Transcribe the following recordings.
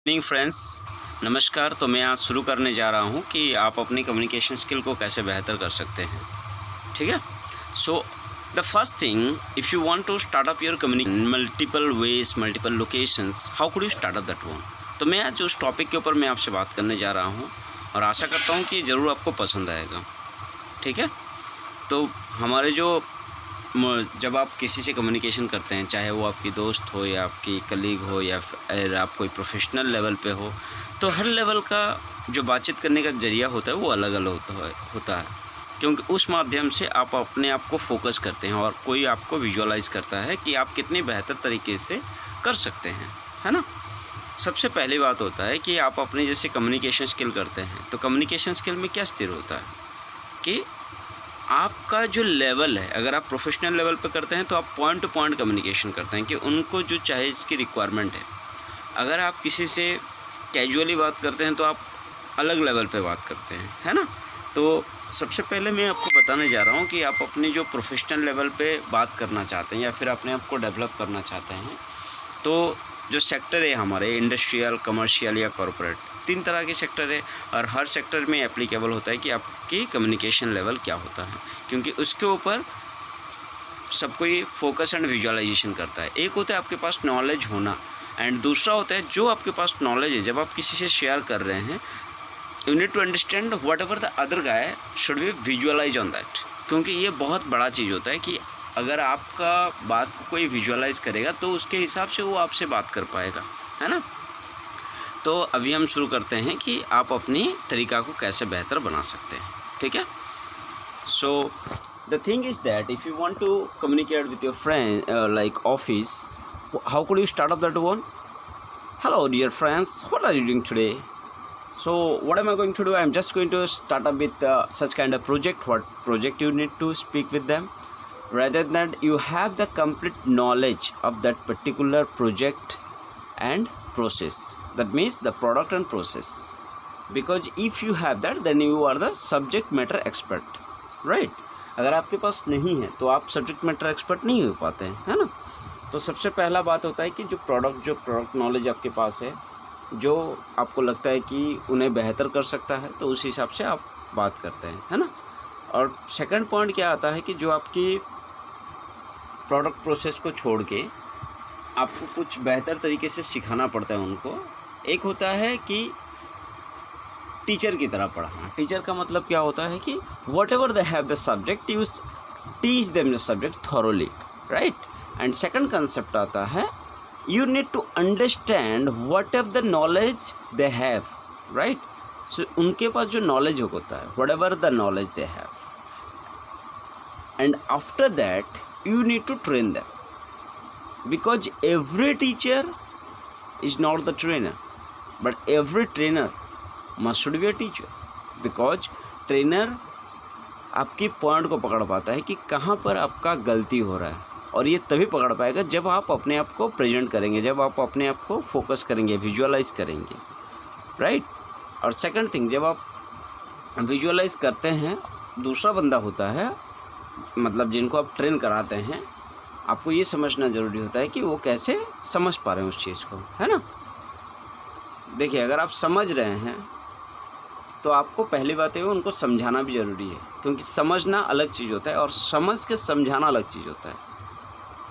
Evening friends, नमस्कार। तो मैं आज शुरू करने जा रहा हूँ कि आप अपनी कम्युनिकेशन स्किल को कैसे बेहतर कर सकते हैं। ठीक है। So the first thing, if you want to start up your communication multiple ways, multiple locations, how could you start up that one. तो मैं आज उस टॉपिक के ऊपर मैं आपसे बात करने जा रहा हूँ और आशा करता हूँ कि ज़रूर आपको पसंद आएगा। ठीक है। तो हमारे जब आप किसी से कम्युनिकेशन करते हैं, चाहे वो आपकी दोस्त हो या आपकी कलीग हो या फिर आप कोई प्रोफेशनल लेवल पे हो, तो हर लेवल का जो बातचीत करने का ज़रिया होता है वो अलग अलग होता है, क्योंकि उस माध्यम से आप अपने आप को फोकस करते हैं और कोई आपको विजुअलाइज करता है कि आप कितने बेहतर तरीके से कर सकते हैं, है ना। सबसे पहली बात होता है कि आप अपनी जैसे कम्युनिकेशन स्किल करते हैं, तो कम्युनिकेशन स्किल में क्या स्थिर होता है कि आपका जो लेवल है, अगर आप प्रोफेशनल लेवल पे करते हैं तो आप पॉइंट टू पॉइंट कम्युनिकेशन करते हैं कि उनको जो चाहे इसकी रिक्वायरमेंट है। अगर आप किसी से कैजुअली बात करते हैं तो आप अलग लेवल पे बात करते हैं, है ना। तो सबसे पहले मैं आपको बताने जा रहा हूँ कि आप अपनी जो प्रोफेशनल लेवल पे बात करना चाहते हैं या फिर अपने आप को डेवलप करना चाहते हैं, तो जो सेक्टर है हमारे इंडस्ट्रियल, कमर्शियल या कॉरपोरेट, 3 तरह के सेक्टर है और हर सेक्टर में एप्लीकेबल होता है कि आपकी कम्युनिकेशन लेवल क्या होता है, क्योंकि उसके ऊपर सब कोई फोकस एंड विजुअलाइजेशन करता है। एक होता है आपके पास नॉलेज होना एंड दूसरा होता है जो आपके पास नॉलेज है, जब आप किसी से शेयर कर रहे हैं, you need to understand whatever the other guy should be visualize on that, क्योंकि ये बहुत बड़ा चीज़ होता है कि अगर आपका बात को कोई विजुअलाइज करेगा तो उसके हिसाब से वो आपसे बात कर पाएगा, है ना। तो अभी हम शुरू करते हैं कि आप अपनी तरीका को कैसे बेहतर बना सकते हैं। ठीक है। So the thing is that if you want to communicate with your friend like office, how could you start up that one. Hello dear friends, what are you doing today. So what am I going to do? I'm just going to start up with such kind of project. What project you need to speak with them, rather than you have the complete knowledge of that particular project and process. That means the product and process. Because if you have that, then you are the subject matter expert, right? अगर आपके पास नहीं है तो आप subject matter expert नहीं हो पाते हैं, है ना। तो सबसे पहला बात होता है कि जो प्रोडक्ट नॉलेज आपके पास है, जो आपको लगता है कि उन्हें बेहतर कर सकता है, तो उस हिसाब से आप बात करते हैं, है ना। और सेकंड पॉइंट क्या आता है कि जो आपकी प्रोडक्ट प्रोसेस को छोड़ के आपको कुछ बेहतर तरीके से सिखाना पड़ता है उनको। एक होता है कि टीचर की तरह पढ़ाना। टीचर का मतलब क्या होता है कि what ever they have the subject, you teach them the subject thoroughly, right. And second concept आता है, you need to understand whatever the knowledge they have, right? So उनके पास जो knowledge होता है, whatever the knowledge they have, and after that you need to train them, because every teacher is not the trainer, but every trainer must be a teacher, because trainer आपकी point को पकड़ पाता है कि कहाँ पर आपका गलती हो रहा है, और ये तभी पकड़ पाएगा जब आप अपने आप को प्रेजेंट करेंगे, जब आप अपने आप को फोकस करेंगे, विजुअलाइज करेंगे, राइट। और सेकंड थिंग, जब आप विजुअलाइज करते हैं, दूसरा बंदा होता है, मतलब जिनको आप ट्रेन कराते हैं, आपको ये समझना ज़रूरी होता है कि वो कैसे समझ पा रहे हैं उस चीज़ को, है ना। देखिए, अगर आप समझ रहे हैं तो आपको पहली बात है उनको समझाना भी ज़रूरी है, क्योंकि समझना अलग चीज़ होता है और समझ के समझाना अलग चीज़ होता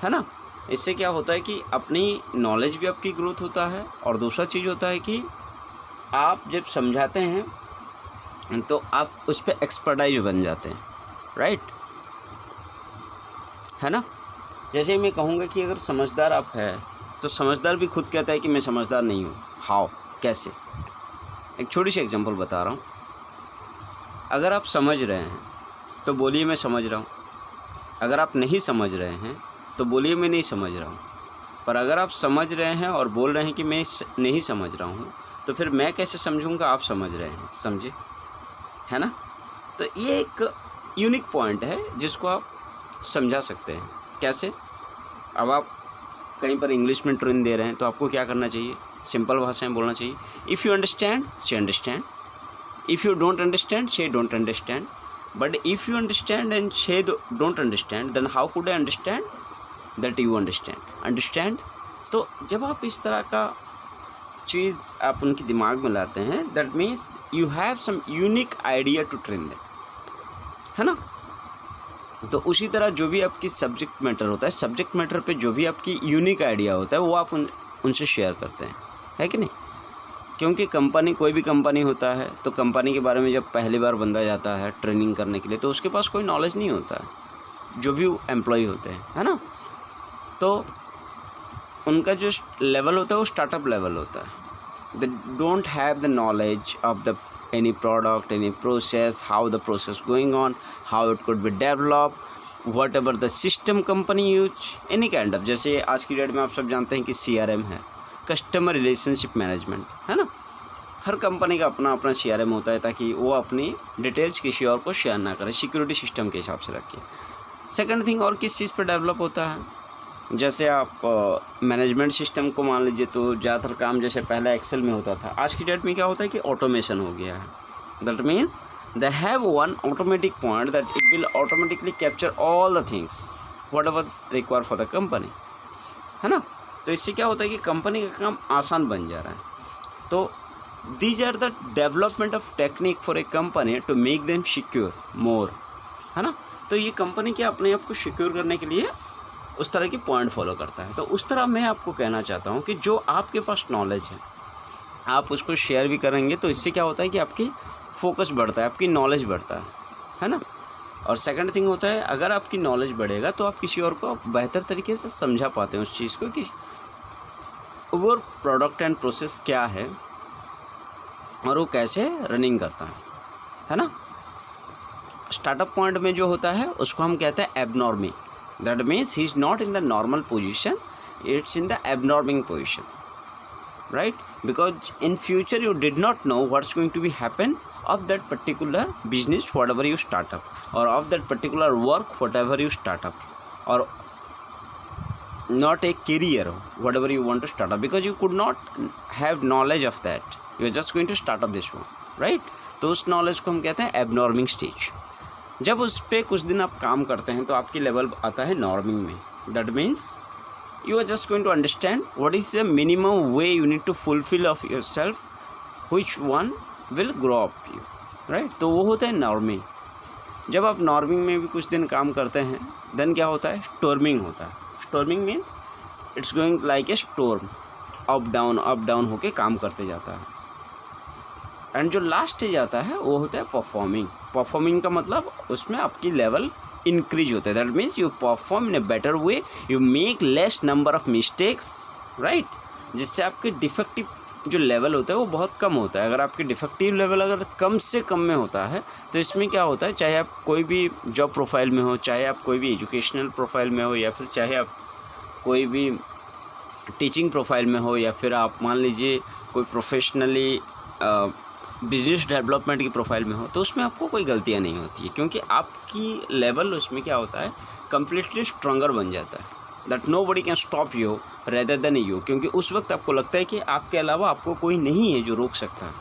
है ना। इससे क्या होता है कि अपनी नॉलेज भी आपकी ग्रोथ होता है, और दूसरा चीज़ होता है कि आप जब समझाते हैं तो आप उस पर एक्सपर्टाइज बन जाते हैं, राइट, है ना। जैसे मैं कहूँगा कि अगर समझदार आप हैं तो समझदार भी खुद कहता है कि मैं समझदार नहीं हूँ। हाउ, कैसे? एक छोटी सी एग्जांपल बता रहा हूँ। अगर आप समझ रहे हैं तो बोलिए मैं समझ रहा हूँ, अगर आप नहीं समझ रहे हैं तो बोलिए मैं नहीं समझ रहा हूँ। पर अगर आप समझ रहे हैं और बोल रहे हैं कि मैं नहीं समझ रहा हूँ, तो फिर मैं कैसे समझूँगा आप समझ रहे हैं, समझे, है ना। तो ये एक यूनिक पॉइंट है जिसको आप समझा सकते हैं। कैसे? अब आप कहीं पर इंग्लिश में ट्रेन दे रहे हैं तो आपको क्या करना चाहिए, सिंपल भाषा में बोलना चाहिए। If you understand say understand, if you don't understand say don't understand, but if you understand and say don't understand, then how could I understand that you understand. तो जब आप इस तरह का चीज़ आप उनके दिमाग में लाते हैं, that means you have some unique idea to train them, है ना। तो उसी तरह जो भी आपकी सब्जेक्ट मैटर होता है, सब्जेक्ट मैटर पे जो भी आपकी यूनिक आइडिया होता है वो आप उनसे शेयर करते हैं, है कि नहीं। क्योंकि कंपनी, कोई भी कंपनी होता है तो कंपनी के बारे में जब पहली बार बंदा जाता है ट्रेनिंग करने के लिए तो उसके पास कोई नॉलेज नहीं होता है, जो भी एम्प्लॉय होते हैं, है ना। तो उनका जो लेवल होता है वो स्टार्टअप लेवल होता है। They don't have the knowledge of the any product, any process, how the process going on, how it could be develop, what ever the system company use, any kind of. जैसे आज की date में आप सब जानते हैं कि CRM है, कस्टमर रिलेशनशिप मैनेजमेंट, है ना। हर कंपनी का अपना अपना CRM होता है ताकि वो अपनी डिटेल्स किसी और को शेयर ना करे, सिक्योरिटी सिस्टम के हिसाब से रखिए। सेकंड थिंग, और किस चीज़ पर डेवलप होता है, जैसे आप मैनेजमेंट सिस्टम को मान लीजिए तो ज़्यादातर काम जैसे पहले एक्सेल में होता था, आज की डेट में क्या होता है कि ऑटोमेशन हो गया है। That means they have one automatic point that it will automatically capture all the things what ever require for the company, है ना। तो इससे क्या होता है कि कंपनी का काम आसान बन जा रहा है। तो these are the development of technique for a company to make them secure more, है ना। तो ये कंपनी क्या अपने आप को सिक्योर करने के लिए उस तरह की पॉइंट फॉलो करता है। तो उस तरह मैं आपको कहना चाहता हूँ कि जो आपके पास नॉलेज है आप उसको शेयर भी करेंगे तो इससे क्या होता है कि आपकी फोकस बढ़ता है, आपकी नॉलेज बढ़ता है ना। और सेकंड थिंग होता है, अगर आपकी नॉलेज बढ़ेगा तो आप किसी और को बेहतर तरीके से समझा पाते हैं उस चीज़ को कि वो प्रोडक्ट एंड प्रोसेस क्या है और वो कैसे रनिंग करता है ना। स्टार्टअप पॉइंट में जो होता है उसको हम कहते हैं abnormal. That means he is not in the normal position, it's in the abnormal position, right. Because in future you did not know what's going to be happen of that particular business whatever you start up or of that particular work whatever you start up or not a career whatever you want to start up because you could not have knowledge of that, you are just going to start up this one, right। तो उस knowledge को हम कहते हैं abnorming stage। जब उस पर कुछ दिन आप काम करते हैं तो आपकी लेवल आता है नॉर्मिंग में। that means you are just going to understand what is the minimum way you need to fulfill of yourself, which one will grow up you, right. तो वो होता है नॉर्मिंग। जब आप नॉर्मिंग में भी कुछ दिन काम करते हैं देन क्या होता है, स्टॉर्मिंग होता है। Storming means it's going like a storm, up down होके काम करते जाता है। एंड जो लास्ट स्टेज आता है वो होता है परफॉर्मिंग। परफॉर्मिंग का मतलब उसमें आपकी लेवल इंक्रीज होता है। That means you perform in a better way, you make less number of mistakes, right. जिससे आपके डिफेक्टिव जो लेवल होता है वो बहुत कम होता है। अगर आपकी डिफेक्टिव लेवल अगर कम से कम में होता है तो इसमें क्या होता है, चाहे आप कोई भी जॉब प्रोफाइल में हो, चाहे आप कोई भी एजुकेशनल प्रोफाइल में हो, या फिर चाहे आप कोई भी टीचिंग प्रोफाइल में हो, या फिर आप मान लीजिए कोई प्रोफेशनली बिजनेस डेवलपमेंट की प्रोफाइल में हो, तो उसमें आपको कोई गलतियाँ नहीं होती है क्योंकि आपकी लेवल उसमें क्या होता है, कम्प्लीटली स्ट्रॉन्गर बन जाता है। That nobody can stop you rather than you, क्योंकि उस वक्त आपको लगता है कि आपके अलावा आपको कोई नहीं है जो रोक सकता है,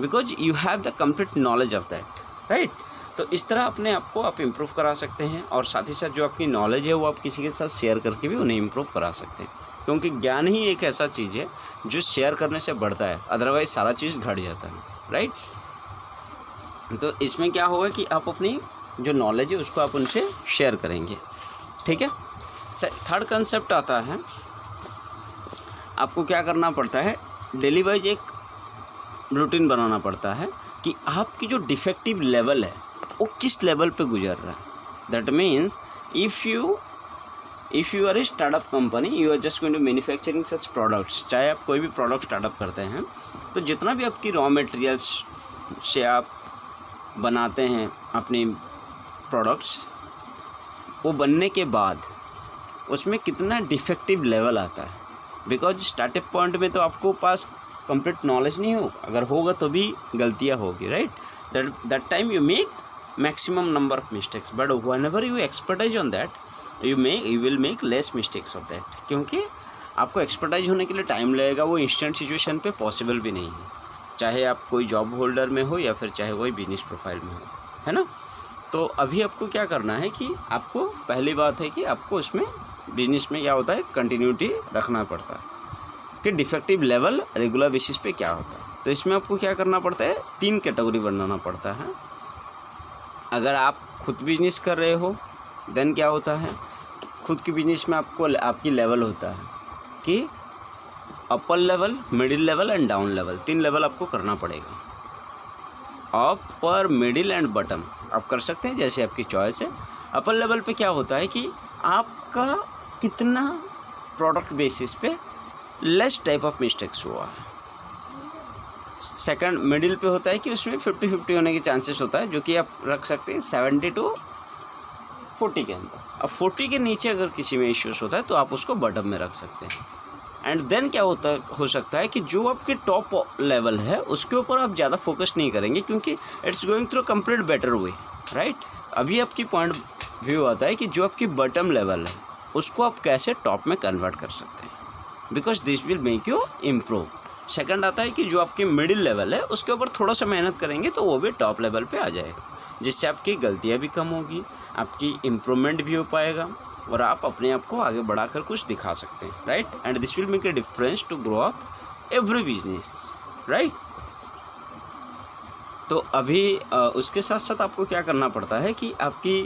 because you have the complete knowledge of that, right. तो इस तरह अपने आप को आप इम्प्रूव करा सकते हैं और साथ ही साथ जो आपकी नॉलेज है वो आप किसी के साथ शेयर करके भी उन्हें इम्प्रूव करा सकते हैं, क्योंकि ज्ञान ही एक ऐसा चीज़ है जो शेयर करने से बढ़ता है, अदरवाइज सारा चीज़ घट जाता है, राइट। तो इसमें क्या होगा कि आप अपनी जो नॉलेज है उसको आप उनसे शेयर करेंगे, ठीक है। थर्ड कंसेप्ट आता है, आपको क्या करना पड़ता है, डेली वाइज एक रूटीन बनाना पड़ता है कि आपकी जो डिफेक्टिव लेवल है वो किस लेवल पे गुजर रहा है। That means if you are a startup company, you are just going to manufacturing such products, चाहे आप कोई भी प्रोडक्ट स्टार्टअप करते हैं तो जितना भी आपकी रॉ मटेरियल्स से आप बनाते हैं अपनी प्रोडक्ट्स, वो बनने के बाद उसमें कितना डिफेक्टिव लेवल आता है। बिकॉज स्टार्टअप पॉइंट में तो आपको पास कंप्लीट नॉलेज नहीं होगा, अगर होगा तो भी गलतियाँ होगी, right. That time you make maximum number of mistakes, but whenever you expertise on that you will make less mistakes of that, क्योंकि आपको एक्सपर्टाइज होने के लिए टाइम लगेगा, वो इंस्टेंट सिचुएशन पे पॉसिबल भी नहीं है, चाहे आप कोई जॉब होल्डर में हो या फिर चाहे कोई बिजनेस प्रोफाइल में हो, है ना। तो अभी आपको क्या करना है कि आपको पहली बात है कि आपको उसमें बिजनेस में क्या होता है, कंटिन्यूटी रखना पड़ता है, आपके डिफेक्टिव लेवल रेगुलर बेसिस पे क्या होता है। तो इसमें आपको क्या करना पड़ता है, 3 कैटेगरी बनाना पड़ता है। अगर आप खुद बिजनेस कर रहे हो देन क्या होता है, खुद की बिजनेस में आपको आपकी लेवल होता है कि upper level, middle level and down level, 3 level आपको करना पड़ेगा। अपर, मिडिल एंड बटम आप कर सकते हैं जैसे आपकी चॉइस है। अपर लेवल पे क्या होता है कि आपका कितना प्रोडक्ट बेसिस पे लेस टाइप ऑफ मिस्टेक्स हुआ है। सेकंड, मिडिल पे होता है कि उसमें 50-50 होने के चांसेस होता है, जो कि आप रख सकते हैं 70 to 40 के अंदर। अब 40 के नीचे अगर किसी में इश्यूज होता है तो आप उसको बटम में रख सकते हैं। एंड देन क्या हो सकता है कि जो आपके टॉप लेवल है उसके ऊपर आप ज़्यादा फोकस नहीं करेंगे, क्योंकि it's going through complete better way, right. अभी आपकी पॉइंट व्यू आता है कि जो आपकी बटम लेवल है उसको आप कैसे टॉप में कन्वर्ट कर सकते हैं, because this will make you improve. Second आता है कि जो आपकी मिडिल लेवल है उसके ऊपर थोड़ा सा मेहनत करेंगे तो वो भी टॉप लेवल पे आ जाएगा, जिससे आपकी गलतियाँ भी कम होगी, आपकी इम्प्रूवमेंट भी हो पाएगा और आप अपने आप को आगे बढ़ाकर कुछ दिखा सकते हैं, right. And this will make a difference to grow up every business, right. तो अभी उसके साथ साथ आपको क्या करना पड़ता है कि आपकी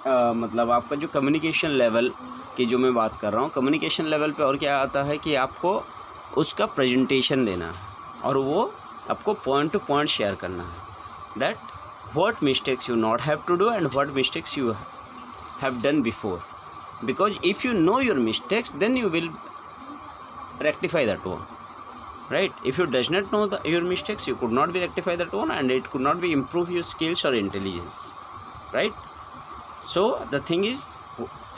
मतलब आपका जो कम्युनिकेशन लेवल की जो मैं बात कर रहा हूँ, कम्युनिकेशन लेवल पे और क्या आता है कि आपको उसका प्रेजेंटेशन देना है और वो आपको पॉइंट टू पॉइंट शेयर करना है, that what mistakes you not have to do and what mistakes you have done before, because if you know your mistakes then you will rectify that one, right. If you does not know your mistakes you could not be rectify that one and it could not be improve your skills or intelligence, right. So the thing is,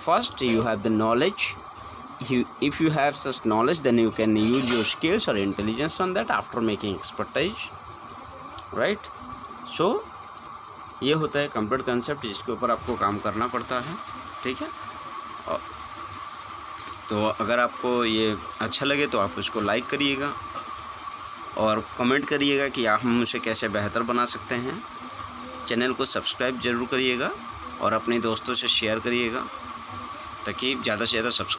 first you have the knowledge, if you have such knowledge then you can use your skills or intelligence on that after making expertise, right. So ये होता है complete concept जिसके ऊपर आपको काम करना पड़ता है, ठीक है। तो अगर आपको ये अच्छा लगे तो आप उसको लाइक करिएगा और कमेंट करिएगा कि आप हम उसे कैसे बेहतर बना सकते हैं। चैनल को सब्सक्राइब ज़रूर करिएगा और अपने दोस्तों से शेयर करिएगा ताकि ज़्यादा से ज़्यादा